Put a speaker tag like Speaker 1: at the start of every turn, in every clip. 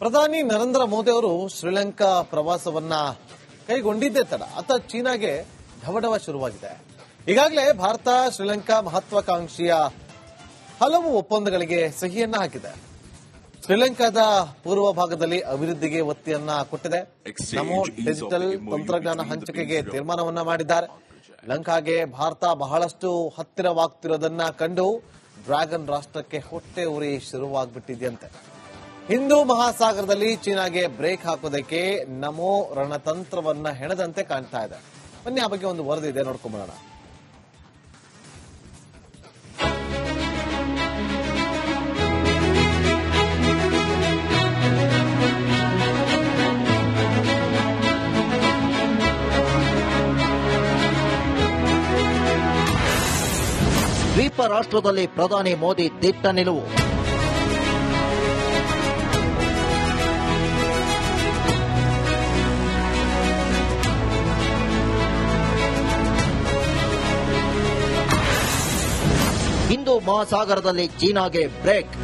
Speaker 1: ಪ್ರಧಾನಿ ನರೇಂದ್ರ ಮೋದಿ ಅವರು ಶ್ರೀಲಂಕಾ ಪ್ರವಾಸವನ್ನ ಕೈಗೊಂಡಿದ್ದೇ ತಡ ಅತ್ತ ಚೀನಾಗೆ ಢವಢವ ಶುರುವಾಗಿದೆ. ಈಗಾಗಲೇ ಭಾರತ ಶ್ರೀಲಂಕಾ ಮಹತ್ವಾಕಾಂಕ್ಷಿಯ ಹಲವು ಒಪ್ಪಂದಗಳಿಗೆ ಸಹಿಯನ್ನ ಹಾಕಿದೆ. ಶ್ರೀಲಂಕಾದ ಪೂರ್ವ ಭಾಗದಲ್ಲಿ ಅಭಿವೃದ್ಧಿಗೆ ಒತ್ತಿಯನ್ನ ಕೊಟ್ಟಿದೆ. ನಮೋ ಡಿಜಿಟಲ್ ತಂತ್ರಜ್ಞಾನ ಹಂಚಿಕೆಗೆ ತೀರ್ಮಾನವನ್ನ ಮಾಡಿದ್ದಾರೆ. ಲಂಕಾಗೆ ಭಾರತ ಬಹಳಷ್ಟು ಹತ್ತಿರವಾಗ್ತಿರೋದನ್ನ ಕಂಡು ಡ್ರ್ಯಾಗನ್ ರಾಷ್ಟ್ರಕ್ಕೆ ಹೊಟ್ಟೆ ಉರಿ ಶುರುವಾಗ್ಬಿಟ್ಟಿದೆಯಂತೆ. ಹಿಂದೂ ಮಹಾಸಾಗರದಲ್ಲಿ ಚೀನಾಗೆ ಬ್ರೇಕ್ ಹಾಕೋದಕ್ಕೆ ನಮೋ ರಣತಂತ್ರವನ್ನ ಹೆಣದಂತೆ ಕಾಣ್ತಾ ಇದೆ. ಬನ್ನಿ ಆ ಬಗ್ಗೆ ಒಂದು ವರದಿ ಇದೆ, ನೋಡ್ಕೊಂಡ್ಬರೋಣ.
Speaker 2: ದ್ವೀಪ ರಾಷ್ಟ್ರದಲ್ಲಿ ಪ್ರಧಾನಿ ಮೋದಿ ದಿಟ್ಟ ನಿಲುವು. ಹಿಂದೂ ಮಹಾಸಾಗರದಲ್ಲಿ ಚೀನಾಗೆ ಬ್ರೇಕ್.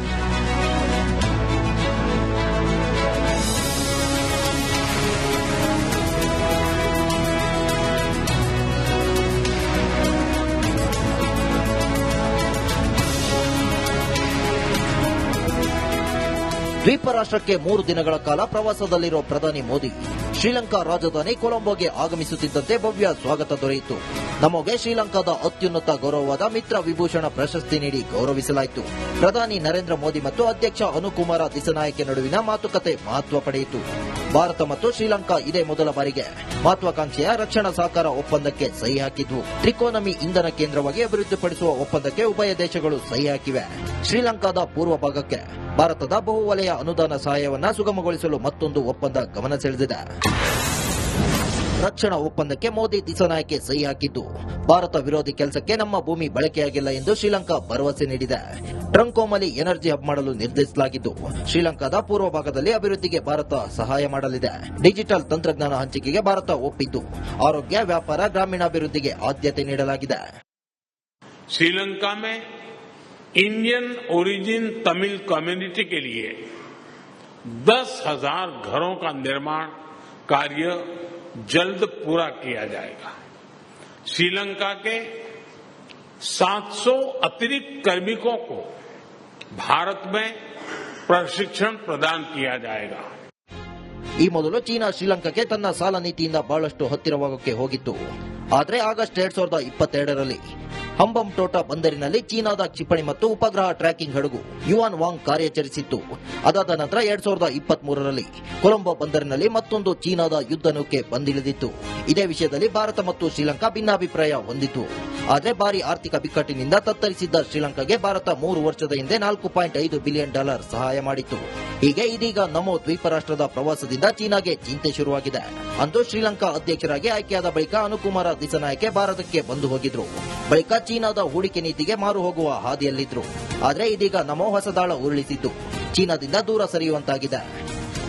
Speaker 2: ದ್ವೀಪ ರಾಷ್ಟ್ರಕ್ಕೆ 3 ದಿನಗಳ ಕಾಲ ಪ್ರವಾಸದಲ್ಲಿರುವ ಪ್ರಧಾನಿ ಮೋದಿ ಶ್ರೀಲಂಕಾ ರಾಜಧಾನಿ ಕೊಲಂಬೋಗೆ ಆಗಮಿಸುತ್ತಿದ್ದಂತೆ ಭವ್ಯ ಸ್ವಾಗತ ದೊರೆಯಿತು. ನಮಗೆ ಶ್ರೀಲಂಕಾದ ಅತ್ಯುನ್ನತ ಗೌರವವಾದ ಮಿತ್ರ ವಿಭೂಷಣ ಪ್ರಶಸ್ತಿ ನೀಡಿ ಗೌರವಿಸಲಾಯಿತು. ಪ್ರಧಾನಿ ನರೇಂದ್ರ ಮೋದಿ ಮತ್ತು ಅಧ್ಯಕ್ಷ ಅನುಕುಮಾರ ದಿಸನಾಯಕೆ ನಡುವಿನ ಮಾತುಕತೆ ಮಹತ್ವ ಪಡೆಯಿತು. ಭಾರತ ಮತ್ತು ಶ್ರೀಲಂಕಾ ಇದೇ ಮೊದಲ ಬಾರಿಗೆ ಮಹತ್ವಾಕಾಂಕ್ಷೆಯ ರಕ್ಷಣಾ ಸಹಕಾರ ಒಪ್ಪಂದಕ್ಕೆ ಸಹಿ ಹಾಕಿದ್ವು. ತ್ರಿಕೋನಮಿ ಇಂಧನ ಕೇಂದ್ರವಾಗಿ ಅಭಿವೃದ್ಧಿಪಡಿಸುವ ಒಪ್ಪಂದಕ್ಕೆ ಉಭಯ ದೇಶಗಳು ಸಹಿ ಹಾಕಿವೆ. ಶ್ರೀಲಂಕಾದ ಪೂರ್ವ ಭಾಗಕ್ಕೆ ಭಾರತದ ಬಹುವಲಯ ಅನುದಾನ ಸಹಾಯವನ್ನ ಸುಗಮಗೊಳಿಸಲು ಮತ್ತೊಂದು ಒಪ್ಪಂದ ಗಮನ ಸೆಳೆದಿದೆ. ರಕ್ಷಣಾ ಒಪ್ಪಂದಕ್ಕೆ ಮೋದಿ ದಿಸನಾಯಕೆ ಸಹಿ ಹಾಕಿದ್ದು ಭಾರತ ವಿರೋಧಿ ಕೆಲಸಕ್ಕೆ ನಮ್ಮ ಭೂಮಿ ಬಳಕೆಯಾಗಿಲ್ಲ ಎಂದು ಶ್ರೀಲಂಕಾ ಭರವಸೆ ನೀಡಿದೆ. ಟ್ರಂಕೋಮಲಿ ಎನರ್ಜಿ ಹಬ್ ಮಾಡಲು ನಿರ್ಧರಿಸಲಾಗಿದ್ದು ಶ್ರೀಲಂಕಾದ ಪೂರ್ವ ಭಾಗದಲ್ಲಿ ಅಭಿವೃದ್ಧಿಗೆ ಭಾರತ ಸಹಾಯ ಮಾಡಲಿದೆ. ಡಿಜಿಟಲ್ ತಂತ್ರಜ್ಞಾನ ಹಂಚಿಕೆಗೆ ಭಾರತ ಒಪ್ಪಿದ್ದು ಆರೋಗ್ಯ, ವ್ಯಾಪಾರ, ಗ್ರಾಮೀಣಾಭಿವೃದ್ಧಿಗೆ ಆದ್ಯತೆ ನೀಡಲಾಗಿದೆ.
Speaker 3: श्रीलंका में इंडियन ओरिजिन तमिल कम्युनिटी के लिए 10,000 घरों का निर्माण कार्य जल्द पूरा किया जाएगा. श्रीलंका के 700 अतिरिक्त कार्मिकों को भारत में प्रशिक्षण प्रदान किया जाएगा.
Speaker 2: ಈ ಮೊದಲು ಚೀನಾ ಶ್ರೀಲಂಕಾಕ್ಕೆ ತನ್ನ ಸಾಲ ನೀತಿಯಿಂದ ಬಹಳಷ್ಟು ಹತ್ತಿರವಾಗೋಕೆ ಹೋಗಿತ್ತು. ಆದರೆ ಆಗಸ್ಟ್ 2022ರಲ್ಲಿ ಹಂಬಂಟೋಟಾ ಬಂದರಿನಲ್ಲಿ ಚೀನಾದ ಕ್ಷಿಪಣಿ ಮತ್ತು ಉಪಗ್ರಹ ಟ್ರ್ಯಾಕಿಂಗ್ ಹಡಗು ಯುವಾನ್ ವಾಂಗ್ ಕಾರ್ಯಾಚರಿಸಿತ್ತು. ಅದಾದ ನಂತರ 2023ರಲ್ಲಿ ಕೊಲಂಬೋ ಬಂದರಿನಲ್ಲಿ ಮತ್ತೊಂದು ಚೀನಾದ ಯುದ್ಧ ನೌಕೆ ಬಂದಿಳಿದಿತ್ತು. ಇದೇ ವಿಷಯದಲ್ಲಿ ಭಾರತ ಮತ್ತು ಶ್ರೀಲಂಕಾ ಭಿನ್ನಾಭಿಪ್ರಾಯ ಹೊಂದಿತ್ತು. ಆದರೆ ಭಾರಿ ಆರ್ಥಿಕ ಬಿಕ್ಕಟ್ಟಿನಿಂದ ತತ್ತರಿಸಿದ್ದ ಶ್ರೀಲಂಕಾಗೆ ಭಾರತ 3 ವರ್ಷದ ಹಿಂದೆ $4.5 ಬಿಲಿಯನ್ ಸಹಾಯ ಮಾಡಿತ್ತು. ಹೀಗೆ ಇದೀಗ ನಮೋ ದ್ವೀಪ ರಾಷ್ಟ್ರದ ಪ್ರವಾಸದಿಂದ ಚೀನಾಗೆ ಚಿಂತೆ ಶುರುವಾಗಿದೆ. ಅಂದು ಶ್ರೀಲಂಕಾ ಅಧ್ಯಕ್ಷರಾಗಿ ಆಯ್ಕೆಯಾದ ಬಳಿಕ ಅನುಕುಮಾರ ದಿಸನಾಯಕೆ ಭಾರತಕ್ಕೆ ಬಂದು ಹೋಗಿದ್ರು. ಬಳಿಕ ಚೀನಾದ ಹೂಡಿಕೆ ನೀತಿಗೆ ಮಾರು ಹೋಗುವ ಹಾದಿಯಲ್ಲಿದ್ರು. ಆದರೆ ಇದೀಗ ನಮೋ ಹೊಸದಾಳ ಉರುಳಿಸಿದ್ದು ಚೀನಾದಿಂದ ದೂರ ಸರಿಯುವಂತಾಗಿದೆ.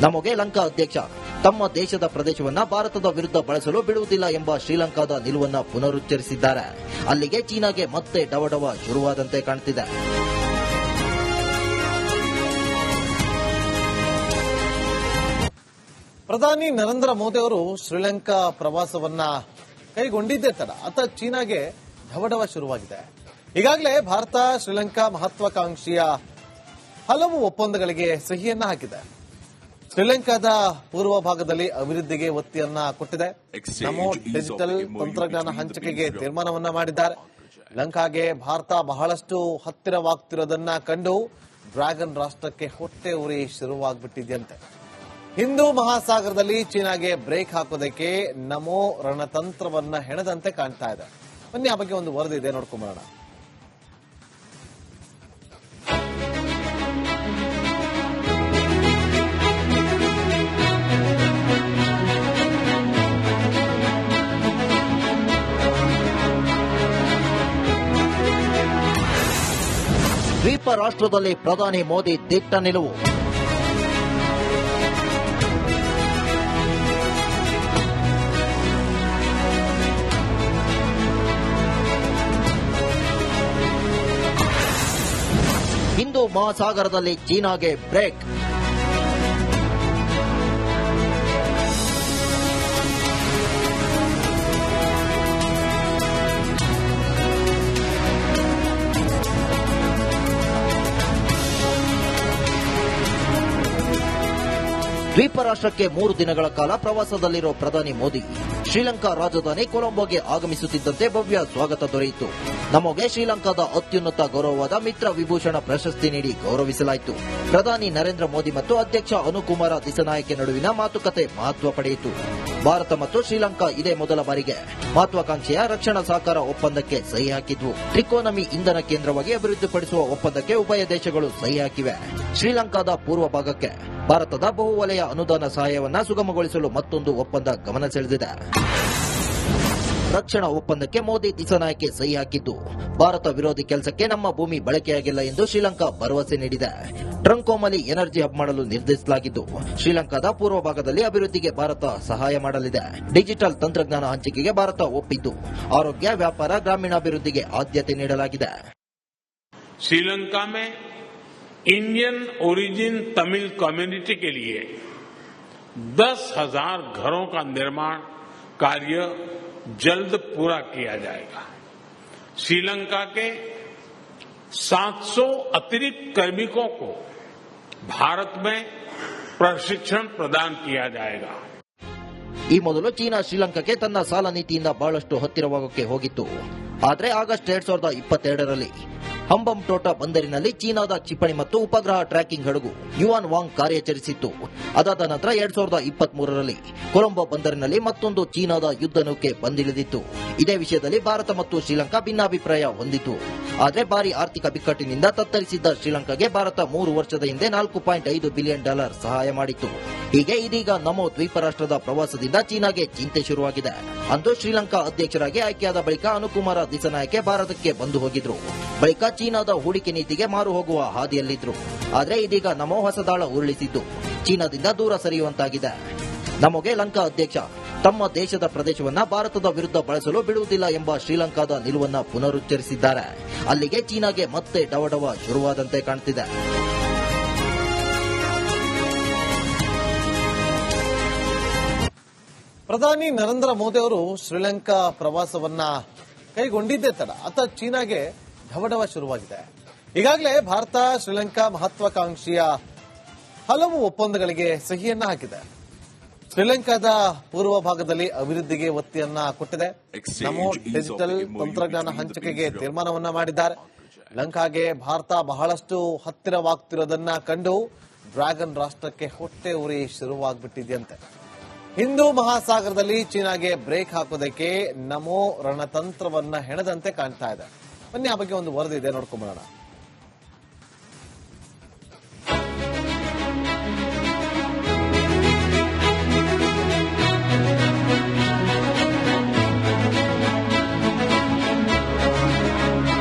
Speaker 2: ನಮಗೆ ಲಂಕಾ ಅಧ್ಯಕ್ಷ ತಮ್ಮ ದೇಶದ ಪ್ರದೇಶವನ್ನ ಭಾರತದ ವಿರುದ್ಧ ಬಳಸಲು ಬಿಡುವುದಿಲ್ಲ ಎಂಬ ಶ್ರೀಲಂಕಾದ ನಿಲುವನ್ನ ಪುನರುಚ್ಚರಿಸಿದ್ದಾರೆ. ಅಲ್ಲಿಗೆ ಚೀನಾಗೆ ಮತ್ತೆ ಡವಡವ ಶುರುವಾದಂತೆ ಕಾಣ್ತಿದೆ.
Speaker 1: ಪ್ರಧಾನಿ ನರೇಂದ್ರ ಮೋದಿ ಅವರು ಶ್ರೀಲಂಕಾ ಪ್ರವಾಸವನ್ನ ಕೈಗೊಂಡಿದ್ದೇ ತಡ ಅತ್ತ ಚೀನಾಗೆ ಢವಢವ ಶುರುವಾಗಿದೆ. ಈಗಾಗಲೇ ಭಾರತ ಶ್ರೀಲಂಕಾ ಮಹತ್ವಾಕಾಂಕ್ಷಿಯ ಹಲವು ಒಪ್ಪಂದಗಳಿಗೆ ಸಹಿಯನ್ನ ಹಾಕಿದೆ. ಶ್ರೀಲಂಕಾದ ಪೂರ್ವ ಭಾಗದಲ್ಲಿ ಅಭಿವೃದ್ಧಿಗೆ ಒತ್ತಿಯನ್ನ ಕೊಟ್ಟಿದೆ. ನಮೋ ಡಿಜಿಟಲ್ ತಂತ್ರಜ್ಞಾನ ಹಂಚಿಕೆಗೆ ತೀರ್ಮಾನವನ್ನ ಮಾಡಿದ್ದಾರೆ. ಲಂಕಾಗೆ ಭಾರತ ಬಹಳಷ್ಟು ಹತ್ತಿರವಾಗ್ತಿರೋದನ್ನ ಕಂಡು ಡ್ರ್ಯಾಗನ್ ರಾಷ್ಟ್ರಕ್ಕೆ ಹೊಟ್ಟೆ ಉರಿ ಶುರುವಾಗ್ಬಿಟ್ಟಿದೆಯಂತೆ. ಹಿಂದೂ ಮಹಾಸಾಗರದಲ್ಲಿ ಚೀನಾಗೆ ಬ್ರೇಕ್ ಹಾಕೋದಕ್ಕೆ ನಮೋ ರಣತಂತ್ರವನ್ನ ಹೆಣದಂತೆ ಕಾಣ್ತಾ ಇದೆ. ಬನ್ನಿ ಆ ಬಗ್ಗೆ ಒಂದು ವರದಿ ಇದೆ, ನೋಡ್ಕೊಂಡ್ಬರೋಣ.
Speaker 2: ದ್ವೀಪ ರಾಷ್ಟ್ರದಲ್ಲಿ ಪ್ರಧಾನಿ ಮೋದಿ ದಿಟ್ಟ ನಿಲುವು. ಹಿಂದೂ ಮಹಾಸಾಗರದಲ್ಲಿ ಚೀನಾಗೆ ಬ್ರೇಕ್. ದ್ವೀಪ ರಾಷ್ಟ್ರಕ್ಕೆ 3 ದಿನಗಳ ಕಾಲ ಪ್ರವಾಸದಲ್ಲಿರೋ ಪ್ರಧಾನಿ ಮೋದಿ ಶ್ರೀಲಂಕಾ ರಾಜಧಾನಿ ಕೊಲಂಬೋಗೆ ಆಗಮಿಸುತ್ತಿದ್ದಂತೆ ಭವ್ಯ ಸ್ವಾಗತ ದೊರೆಯಿತು. ನಮಗೆ ಶ್ರೀಲಂಕಾದ ಅತ್ಯುನ್ನತ ಗೌರವವಾದ ಮಿತ್ರ ವಿಭೂಷಣ ಪ್ರಶಸ್ತಿ ನೀಡಿ ಗೌರವಿಸಲಾಯಿತು. ಪ್ರಧಾನಿ ನರೇಂದ್ರ ಮೋದಿ ಮತ್ತು ಅಧ್ಯಕ್ಷ ಅನುಕುಮಾರ ದಿಸನಾಯಕೆ ನಡುವಿನ ಮಾತುಕತೆ ಮಹತ್ವ ಪಡೆಯಿತು. ಭಾರತ ಮತ್ತು ಶ್ರೀಲಂಕಾ ಇದೇ ಮೊದಲ ಬಾರಿಗೆ ಮಹತ್ವಾಕಾಂಕ್ಷೆಯ ರಕ್ಷಣಾ ಸಹಕಾರ ಒಪ್ಪಂದಕ್ಕೆ ಸಹಿ ಹಾಕಿದ್ವು. ತ್ರಿಕೋನಮಿ ಇಂಧನ ಕೇಂದ್ರವಾಗಿ ಅಭಿವೃದ್ಧಿಪಡಿಸುವ ಒಪ್ಪಂದಕ್ಕೆ ಉಭಯ ದೇಶಗಳು ಸಹಿ ಹಾಕಿವೆ. ಶ್ರೀಲಂಕಾದ ಪೂರ್ವ ಭಾಗಕ್ಕೆ ಭಾರತದ ಬಹುವಲಯ ಅನುದಾನ ಸಹಾಯವನ್ನ ಸುಗಮಗೊಳಿಸಲು ಮತ್ತೊಂದು ಒಪ್ಪಂದ ಗಮನ ಸೆಳೆದಿದೆ. ರಕ್ಷಣಾ ಒಪ್ಪಂದಕ್ಕೆ ಮೋದಿ ದಿಸನಾಯಕೆ ಸಹಿ ಹಾಕಿದ್ದು ಭಾರತ ವಿರೋಧಿ ಕೆಲಸಕ್ಕೆ ನಮ್ಮ ಭೂಮಿ ಬಳಕೆಯಾಗಿಲ್ಲ ಎಂದು ಶ್ರೀಲಂಕಾ ಭರವಸೆ ನೀಡಿದೆ. ಟ್ರಂಕೋಮಲಿ ಎನರ್ಜಿ ಹಬ್ ಮಾಡಲು ನಿರ್ಧರಿಸಲಾಗಿದ್ದು ಶ್ರೀಲಂಕಾದ ಪೂರ್ವ ಭಾಗದಲ್ಲಿ ಅಭಿವೃದ್ಧಿಗೆ ಭಾರತ ಸಹಾಯ ಮಾಡಲಿದೆ. ಡಿಜಿಟಲ್ ತಂತ್ರಜ್ಞಾನ ಹಂಚಿಕೆಗೆ ಭಾರತ ಒಪ್ಪಿದ್ದು ಆರೋಗ್ಯ, ವ್ಯಾಪಾರ, ಗ್ರಾಮೀಣಾಭಿವೃದ್ಧಿಗೆ ಆದ್ಯತೆ ನೀಡಲಾಗಿದೆ.
Speaker 3: श्रीलंका में इंडियन ओरिजिन तमिल कम्युनिटी के लिए 10,000 घरों का निर्माण कार्य जल्द पूरा किया जाएगा. श्रीलंका के 700 अतिरिक्त कार्मिकों को भारत में प्रशिक्षण प्रदान किया जाएगा.
Speaker 2: ಈ ಮೊದಲು ಚೀನಾ ಶ್ರೀಲಂಕಾಕ್ಕೆ ತನ್ನ ಸಾಲ ನೀತಿಯಿಂದ ಬಹಳಷ್ಟು ಹತ್ತಿರವಾಗೋಕೆ ಹೋಗಿತ್ತು. ಆದರೆ ಆಗಸ್ಟ್ 2022ರಲ್ಲಿ ಹಂಬಂ ಟೋಟಾ ಬಂದರಿನಲ್ಲಿ ಚೀನಾದ ಕ್ಷಿಪಣಿ ಮತ್ತು ಉಪಗ್ರಹ ಟ್ರ್ಯಾಕಿಂಗ್ ಹಡಗು ಯುವಾನ್ ವಾಂಗ್ ಕಾರ್ಯಾಚರಿಸಿತ್ತು. ಅದಾದ ನಂತರ 2023ರಲ್ಲಿ ಕೊಲಂಬೋ ಬಂದರಿನಲ್ಲಿ ಮತ್ತೊಂದು ಚೀನಾದ ಯುದ್ಧ ನೌಕೆ ಬಂದಿಳಿದಿತ್ತು. ಇದೇ ವಿಷಯದಲ್ಲಿ ಭಾರತ ಮತ್ತು ಶ್ರೀಲಂಕಾ ಭಿನ್ನಾಭಿಪ್ರಾಯ ಹೊಂದಿತ್ತು. ಆದರೆ ಭಾರಿ ಆರ್ಥಿಕ ಬಿಕ್ಕಟ್ಟಿನಿಂದ ತತ್ತರಿಸಿದ್ದ ಶ್ರೀಲಂಕಾಗೆ ಭಾರತ 3 ವರ್ಷದ ಹಿಂದೆ $4.5 ಬಿಲಿಯನ್ ಸಹಾಯ ಮಾಡಿತ್ತು. ಹೀಗೆ ಇದೀಗ ನಮೋ ದ್ವೀಪ ರಾಷ್ಟ್ರದ ಪ್ರವಾಸದಿಂದ ಚೀನಾಗೆ ಚಿಂತೆ ಶುರುವಾಗಿದೆ. ಅಂದು ಶ್ರೀಲಂಕಾ ಅಧ್ಯಕ್ಷರಾಗಿ ಆಯ್ಕೆಯಾದ ಬಳಿಕ ಅನುಕುಮಾರ ದಿಸನಾಯಕೆ ಭಾರತಕ್ಕೆ ಬಂದು ಹೋಗಿದ್ರು. ಬಳಿಕ ಚೀನಾದ ಹೂಡಿಕೆ ನೀತಿಗೆ ಮಾರು ಹೋಗುವ ಹಾದಿಯಲ್ಲಿದ್ರು. ಆದರೆ ಇದೀಗ ನಮೋ ಹೊಸದಾಳ ಉರುಳಿಸಿದ್ದು ಚೀನಾದಿಂದ ದೂರ ಸರಿಯುವಂತಾಗಿದೆ. ನಮಗೆ ಲಂಕಾ ಅಧ್ಯಕ್ಷ ತಮ್ಮ ದೇಶದ ಪ್ರದೇಶವನ್ನ ಭಾರತದ ವಿರುದ್ಧ ಬಳಸಲು ಬಿಡುವುದಿಲ್ಲ ಎಂಬ ಶ್ರೀಲಂಕಾದ ನಿಲುವನ್ನ ಪುನರುಚ್ಚರಿಸಿದ್ದಾರೆ. ಅಲ್ಲಿಗೆ ಚೀನಾಗೆ ಮತ್ತೆ ಡವಡವ ಶುರುವಾದಂತೆ ಕಾಣ್ತಿದೆ.
Speaker 1: ಪ್ರಧಾನಿ ನರೇಂದ್ರ ಮೋದಿ ಅವರು ಶ್ರೀಲಂಕಾ ಪ್ರವಾಸವನ್ನ ಕೈಗೊಂಡಿದ್ದೇ ತಡ ಅತ ಚೀನಾಗೆ ಢವಢವ ಶುರುವಾಗಿದೆ. ಈಗಾಗಲೇ ಭಾರತ ಶ್ರೀಲಂಕಾ ಮಹತ್ವಾಕಾಂಕ್ಷಿಯ ಹಲವು ಒಪ್ಪಂದಗಳಿಗೆ ಸಹಿಯನ್ನ ಹಾಕಿದೆ. ಶ್ರೀಲಂಕಾದ ಪೂರ್ವ ಭಾಗದಲ್ಲಿ ಅಭಿವೃದ್ಧಿಗೆ ಒತ್ತಿಯನ್ನ ಕೊಟ್ಟಿದೆ. ನಮೋ ಡಿಜಿಟಲ್ ತಂತ್ರಜ್ಞಾನ ಹಂಚಿಕೆಗೆ ತೀರ್ಮಾನವನ್ನ ಮಾಡಿದ್ದಾರೆ. ಲಂಕಾಗೆ ಭಾರತ ಬಹಳಷ್ಟು ಹತ್ತಿರವಾಗ್ತಿರೋದನ್ನ ಕಂಡು ಡ್ರ್ಯಾಗನ್ ರಾಷ್ಟ್ರಕ್ಕೆ ಹೊಟ್ಟೆ ಉರಿ ಶುರುವಾಗ್ಬಿಟ್ಟಿದೆಯಂತೆ. ಹಿಂದೂ ಮಹಾಸಾಗರದಲ್ಲಿ ಚೀನಾಗೆ ಬ್ರೇಕ್ ಹಾಕೋದಕ್ಕೆ ನಮೋ ರಣತಂತ್ರವನ್ನ ಹೆಣದಂತೆ ಕಾಣ್ತಾ ಇದೆ. ಬನ್ನಿ ಆ ಬಗ್ಗೆ ಒಂದು ವರದಿ ಇದೆ, ನೋಡ್ಕೊಂಡ್ಬರೋಣ.